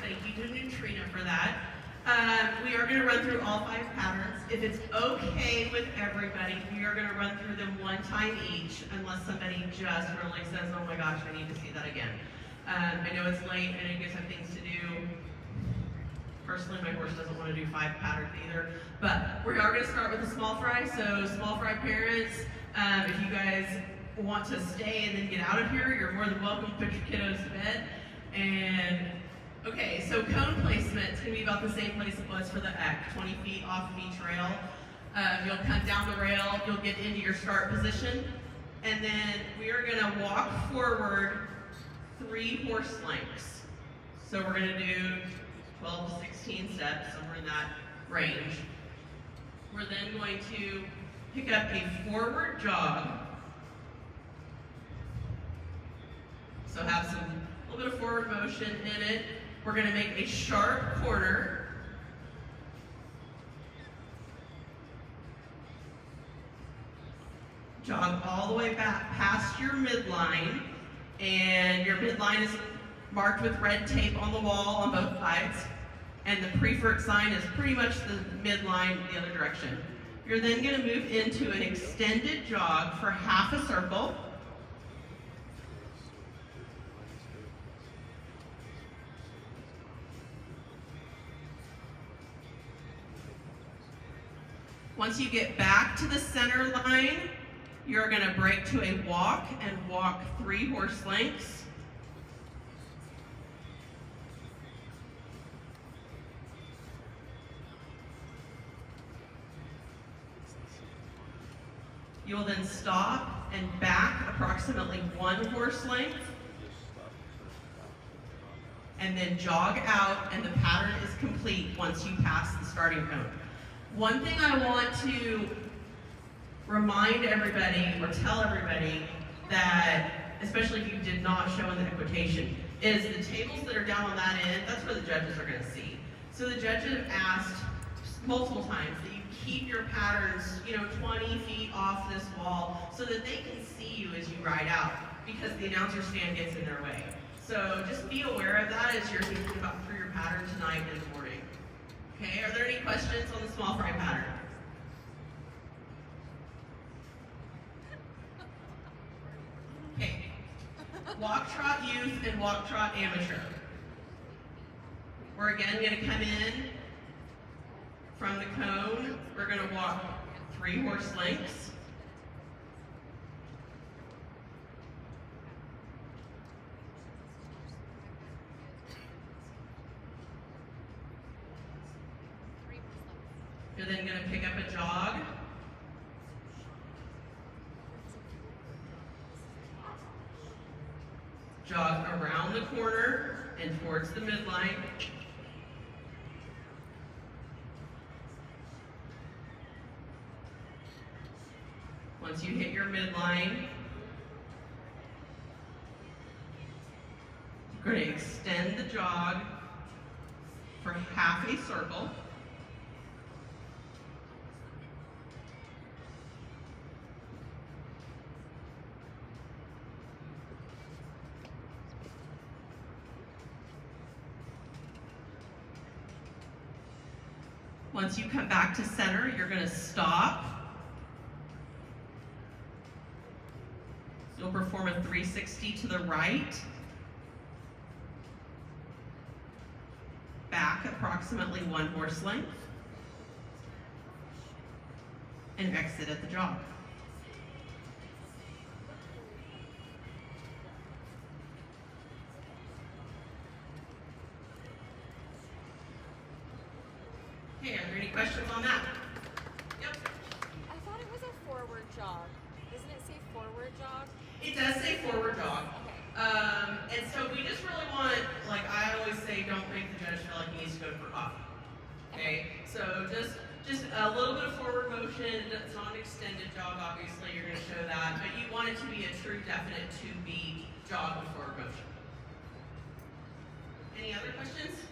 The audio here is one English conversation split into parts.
thank you to Nutrena for that. We are going to run through all 5 patterns. If it's okay with everybody, we are going to run through them one time each, unless somebody just really says, oh my gosh, I need to see that again. I know it's late and you guys have things to do. Personally, my horse doesn't want to do 5 patterns either. But we are going to start with the small fry. So small fry parents, if you guys want to stay and then get out of here, you're more than welcome to put your kiddos to bed. And okay, so cone placement is going to be about the same place it was for the EC, 20 feet off of each rail. You'll come down the rail, you'll get into your start position, and then we are going to walk forward 3 horse lengths. So we're going to do 12 to 16 steps, somewhere in that range. We're then going to pick up a forward jog. So have a little bit of forward motion in it. We're going to make a sharp corner. Jog all the way back past your midline, and your midline is marked with red tape on the wall on both sides, and the prefert sign is pretty much the midline the other direction. You're then going to move into an extended jog for half a circle. Once you get back to the center line, you're going to break to a walk and walk 3 horse lengths. You'll then stop and back approximately 1 horse length, and then jog out, and the pattern is complete once you pass the starting cone. One thing I want to remind everybody or tell everybody that, especially if you did not show in the equitation, is the tables that are down on that end, that's where the judges are going to see. So the judges have asked multiple times that you keep your patterns, 20 feet off this wall so that they can see you as you ride out, because the announcer stand gets in their way. So just be aware of that as you're thinking about through your pattern tonight and in the morning. Okay, are there any questions on the small fry pattern? Okay, walk trot youth and walk trot amateur. We're again going to come in from the cone. We're going to walk 3 horse lengths. You're then going to pick up a jog. Jog around the corner and towards the midline. Once you hit your midline, you're going to extend the jog for half a circle. Once you come back to center, you're going to stop. You'll perform a 360 to the right. Back approximately 1 horse length. And exit at the jog. Okay, are there any questions on that? Yep. I thought it was a forward jog. Doesn't it say forward jog? It does say forward jog. Okay. And so we just really want, like I always say, don't make the judge feel like he needs to go for coffee. Okay? So just a little bit of forward motion. It's not an extended jog, obviously, you're going to show that, but you want it to be a true, definite 2-beat jog with forward motion. Any other questions?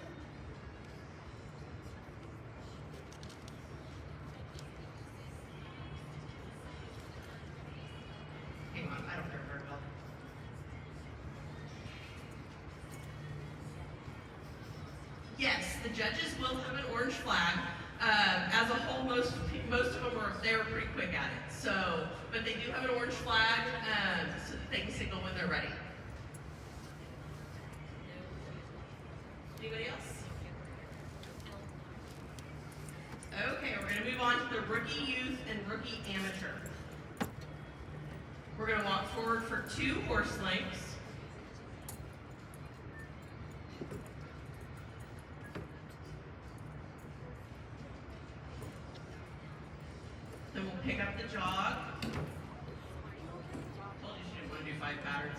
Hang on, I don't hear very well. the judges will have an orange flag. As a whole, most of them they're pretty quick at it. So, but they do have an orange flag so that they can signal when they're ready. Anybody else? Okay, we're going to move on to the rookie youth and rookie amateur. We're going to walk forward for 2 horse lengths. Then we'll pick up the jog. Told you she didn't want to do 5 patterns.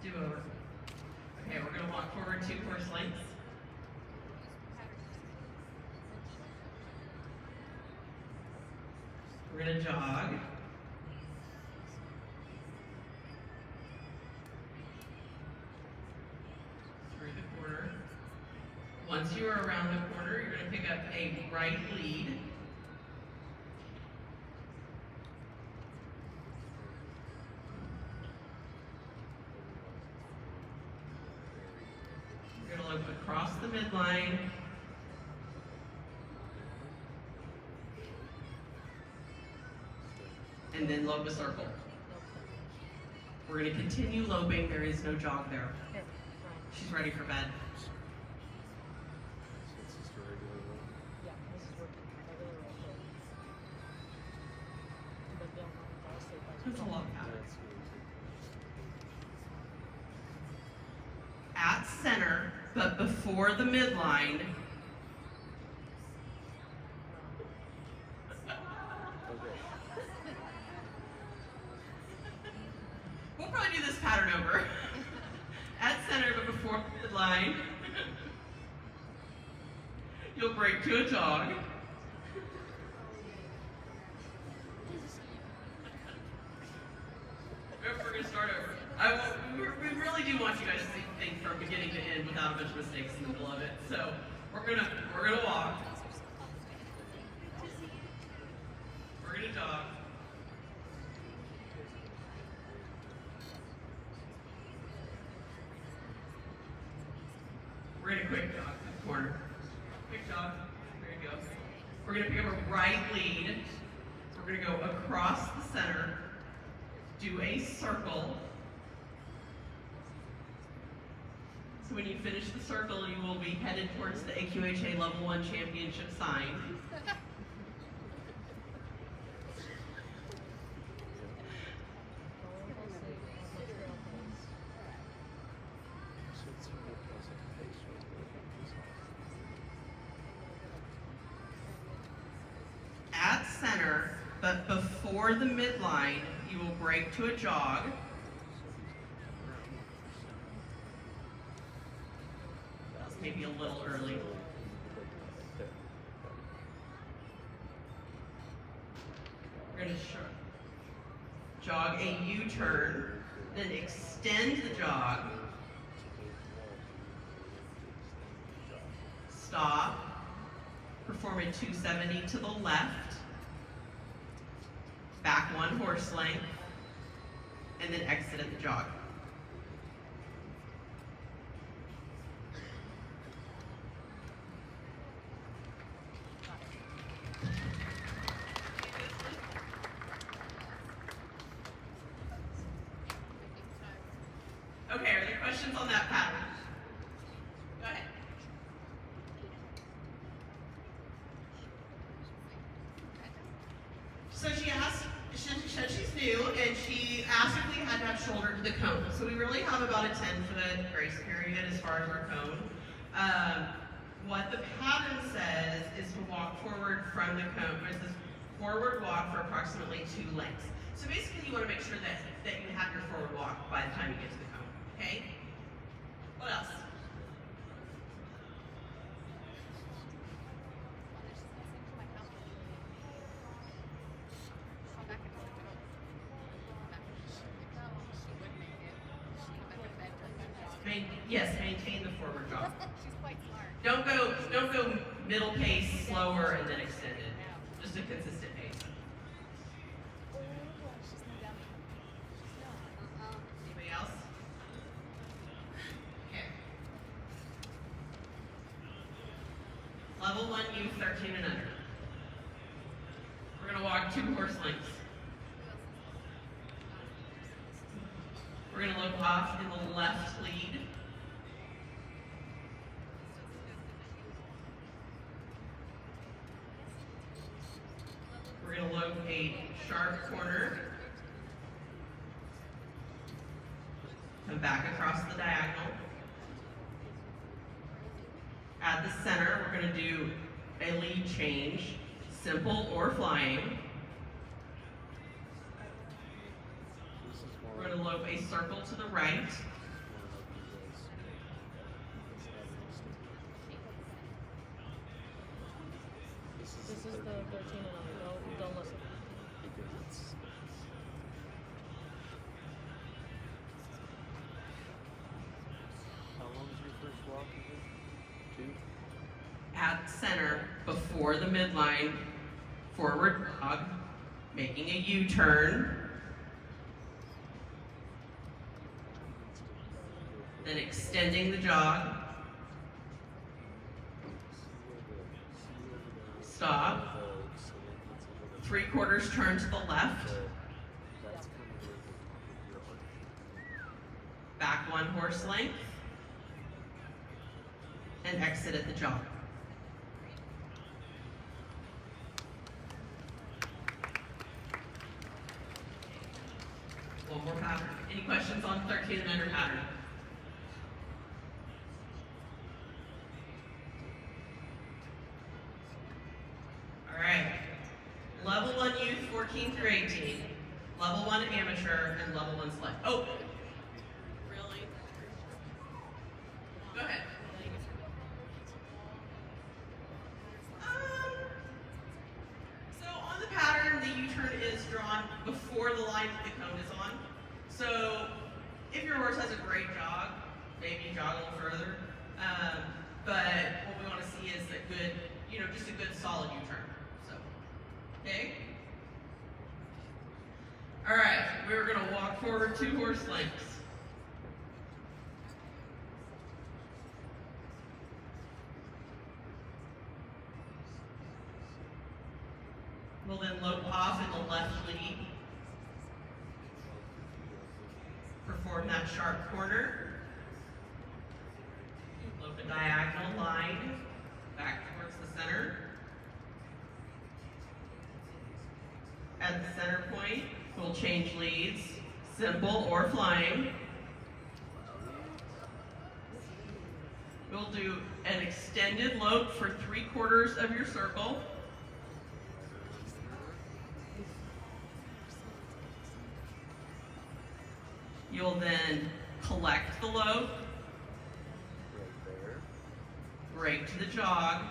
Do over. Okay, we're going to walk forward 2 horse lengths. We're going to jog. Through the corner. Once you are around the corner, you're going to pick up a right lead. You're going to look across the midline. And then lope a circle. We're going to continue loping. There is no jog there. She's ready for bed. That's a long pattern. At center, but before the midline. We'll probably do this pattern over. At center, but before the midline. You'll break to a jog. We're going to start over. We really do want you guys to think from beginning to end without a bunch of mistakes in the middle of it. So we're gonna walk. We're gonna jog. We're gonna quick jog to the corner. Quick jog. There you go. We're gonna pick up a right lead. We're gonna go across the center. Do a circle. So when you finish the circle, you will be headed towards the AQHA Level 1 Championship sign. At center, but before the midline, you will break to a jog. That was maybe a little early. We're going to jog a U-turn, then extend the jog. Stop. Perform a 270 to the left. Back 1 horse length, and then exit at the jog. Okay, are there questions on that pattern? Go ahead. So she asked, she said she's new, and she asked if we had to have shoulder to the cone. So we really have about a 10-foot grace period as far as our cone. What the pattern says is to walk forward from the cone. There's this forward walk for approximately 2 lengths. So basically you want to make sure that you have your forward walk by the time you get to the cone, okay? What else? yes, maintain the forward jog. She's quite smart. Don't go middle pace, slower, and then extend it. Just a consistent pace. Oh, she's no dummy. She's not. Anybody else? Okay. Level 1 youth 13 and under. We're gonna walk 2 horse lengths. We're gonna look off in the left lead. We're gonna look a sharp corner. Come back across the diagonal. At the center, we're gonna do a lead change, simple or flying. We're gonna lope a circle to the right. This is the 13 and under. Don't listen. How long is your first walk again? 2? At center, before the midline, forward jog, making a U-turn. Then extending the jog. Stop. 3/4 turn to the left. Back 1 horse length. And exit at the jog. One more pattern. Any questions on 13 and under pattern? All right. Level 1 youth 14 through 18. Level 1 amateur and level 1 select. Oh! Really? Go ahead. So on the pattern, the U-turn is drawn before the line that the cone is on. So if your horse has a great jog, maybe jog a little further. But what we want to see is a good, just a good solid U-turn. So, okay? All right, we're going to walk forward 2 horse lengths. We'll then lope off in the left lead. Perform that sharp corner. Lope a diagonal line back towards the center. At the center point, we'll change leads, simple or flying. We'll do an extended lope for 3/4 of your circle. You'll then collect the lope, break to the jog,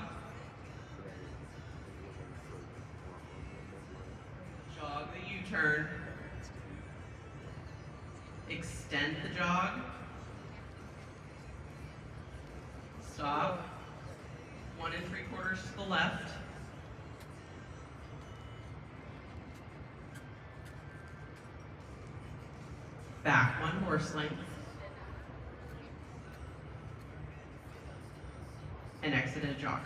jog the U-turn, extend the jog, stop, 1 3/4 to the left, back 1 horse length, and exit at a jog.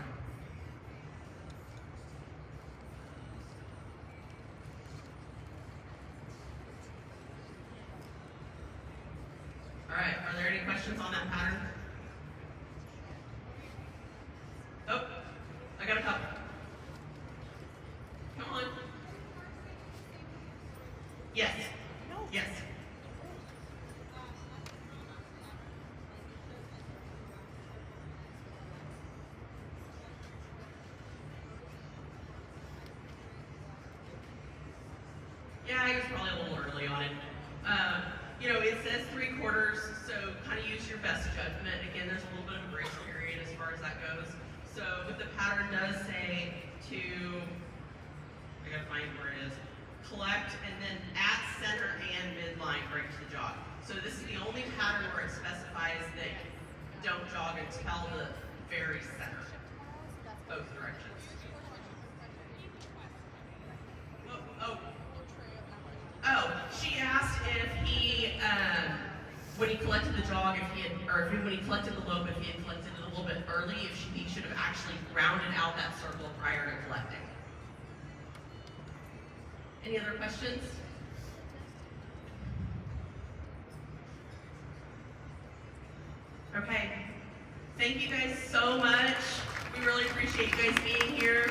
All right, are there any questions on that pattern? Oh, I got a couple. Come on. Yes. Yes. Yeah, I was probably a little early on it. It says 3/4, so kind of use your best judgment. Again, there's a little bit of a grace period as far as that goes. So, but the pattern does say to, I gotta find where it is, collect and then at center and midline break to the jog. So this is the only pattern where it specifies that don't jog until the very center, both directions. Oh, she asked if he, when he collected the jog, if he had, or if he, when he collected the lope, if he had collected it a little bit early, if he should have actually rounded out that circle prior to collecting. Any other questions? Okay. Thank you guys so much. We really appreciate you guys being here.